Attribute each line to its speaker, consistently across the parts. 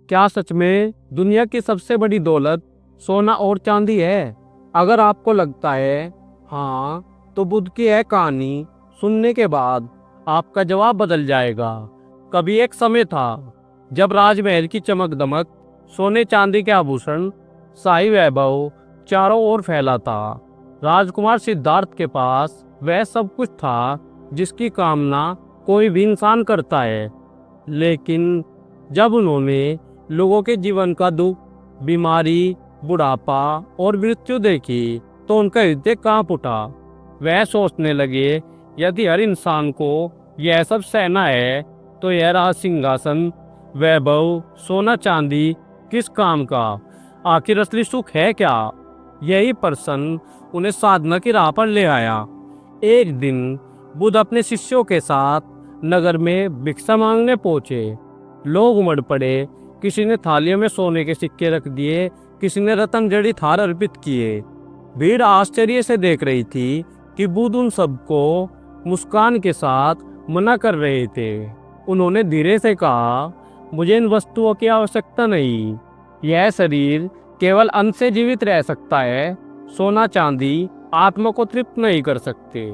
Speaker 1: क्या सच में दुनिया की सबसे बड़ी दौलत सोना और चांदी है? अगर आपको लगता है हाँ, तो बुद्ध की यह कहानी सुनने के बाद आपका जवाब बदल जाएगा। कभी एक समय था जब राजमहल की चमक दमक, सोने चांदी के आभूषण, शाही वैभव चारों ओर फैला था। राजकुमार सिद्धार्थ के पास वह सब कुछ था जिसकी कामना कोई भी इंसान करता है। लेकिन जब उन्होंने लोगों के जीवन का दुख, बीमारी, बुढ़ापा और मृत्यु देखी तो उनका हृदय कांप उठा। वह सोचने लगे, यदि हर इंसान को यह सब सहना है तो यह राज सिंहासन, वैभव, सोना चांदी किस काम का? आखिर असली सुख है क्या? यही प्रश्न उन्हें साधना की राह पर ले आया। एक दिन बुद्ध अपने शिष्यों के साथ नगर में भिक्षा मांगने पहुंचे। लोग उमड़ पड़े। किसी ने थालियों में सोने के सिक्के रख दिए, किसी ने रत्न जड़ित हार अर्पित किए। भीड़ आश्चर्य से देख रही थी कि बुद्ध उन सबको मुस्कान के साथ मना कर रहे थे। उन्होंने धीरे से कहा, मुझे इन वस्तुओं की आवश्यकता नहीं। यह शरीर केवल अन्न से जीवित रह सकता है। सोना चांदी आत्मा को तृप्त नहीं कर सकते।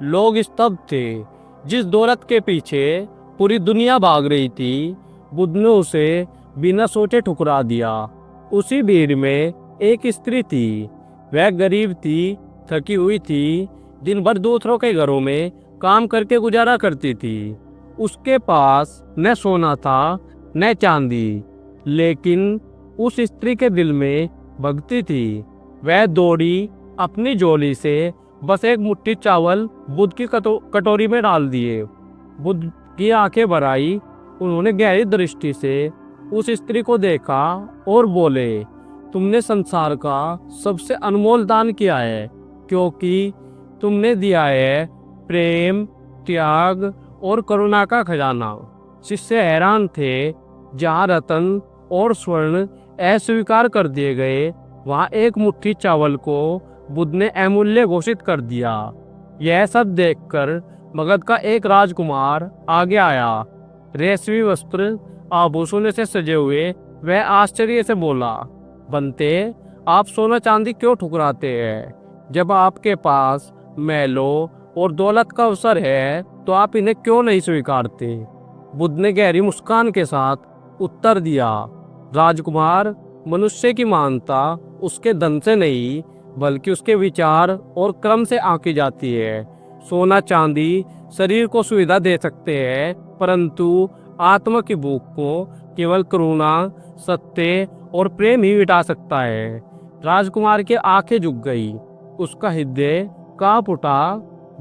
Speaker 1: लोग स्तब्ध थे। जिस दौलत के पीछे पूरी दुनिया भाग रही थी, बुद्ध ने उसे बिना सोचे ठुकरा दिया। उसी भीड़ में एक स्त्री थी। वह गरीब थी, थकी हुई थी, दिन भर दूसरों के घरों में काम करके गुजारा करती थी। उसके पास न सोना था न चांदी, लेकिन उस स्त्री के दिल में भक्ति थी। वह दौड़ी, अपनी झोली से बस एक मुट्ठी चावल बुद्ध की कटोरी में डाल दिए। बुद्ध की आंखें भर आई। उन्होंने गहरी दृष्टि से उस स्त्री को देखा और बोले, तुमने संसार का सबसे अनमोल दान किया है, क्योंकि तुमने दिया है प्रेम, त्याग और करुणा का खजाना। शिष्य हैरान थे। जहाँ रत्न और स्वर्ण अस्वीकार कर दिए गए, वहाँ एक मुट्ठी चावल को बुद्ध ने अमूल्य घोषित कर दिया। यह सब देखकर मगध का एक राजकुमार आगे आया। रेशमी वस्त्र, आभूषणों से सजे हुए वह आश्चर्य से बोला, बनते, आप सोना चांदी क्यों ठुकराते हैं? जब आपके पास महलों और दौलत का अवसर है तो आप इन्हें क्यों नहीं स्वीकारते? बुद्ध ने गहरी मुस्कान के साथ उत्तर दिया, राजकुमार, मनुष्य की महानता उसके धन से नहीं बल्कि उसके विचार और क्रम से आंकी जाती है। सोना चांदी शरीर को सुविधा दे सकते हैं, परंतु आत्मा की भूख को केवल करुणा, सत्य और प्रेम ही मिटा सकता है। राजकुमार की आंखें झुक गई। उसका हृदय कांप उठा।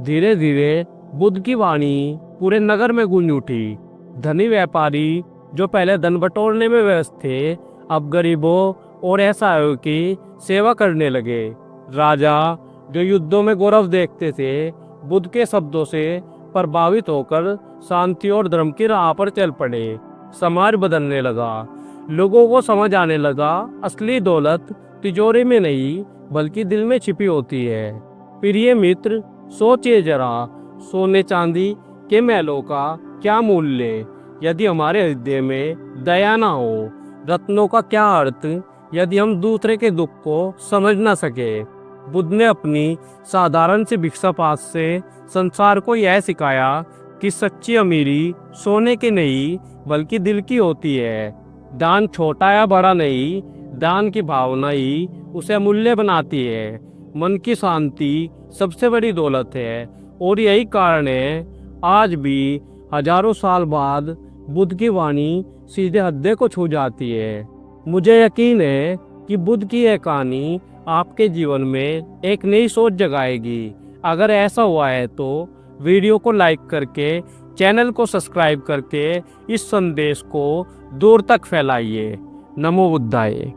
Speaker 1: धीरे धीरे बुद्ध की वाणी पूरे नगर में गूंज उठी। धनी व्यापारी जो पहले धन बटोरने में व्यस्त थे, अब गरीबों और असहायों की सेवा करने लगे। राजा जो युद्धों में गौरव देखते थे, बुद्ध के शब्दों से प्रभावित होकर शांति और धर्म की राह पर चल पड़े। समाज बदलने लगा। लोगों को समझ आने लगा, असली दौलत तिजोरी में नहीं बल्कि दिल में छिपी होती है। प्रिय मित्र, सोचिए जरा, सोने चांदी के महलों का क्या मूल्य यदि हमारे हृदय में दया ना हो? रत्नों का क्या अर्थ यदि हम दूसरे के दुख को समझ ना सके? बुद्ध ने अपनी साधारण सी भिक्षापात से संसार को यह सिखाया कि सच्ची अमीरी सोने की नहीं बल्कि दिल की होती है। दान छोटा या बड़ा नहीं, दान की भावना ही उसे अमूल्य बनाती है। मन की शांति सबसे बड़ी दौलत है और यही कारण है आज भी हजारों साल बाद बुद्ध की वाणी सीधे हृदय को छू जाती है। मुझे यकीन है कि बुद्ध की यह कहानी आपके जीवन में एक नई सोच जगाएगी। अगर ऐसा हुआ है तो वीडियो को लाइक करके, चैनल को सब्सक्राइब करके इस संदेश को दूर तक फैलाइए। नमो बुद्धाय।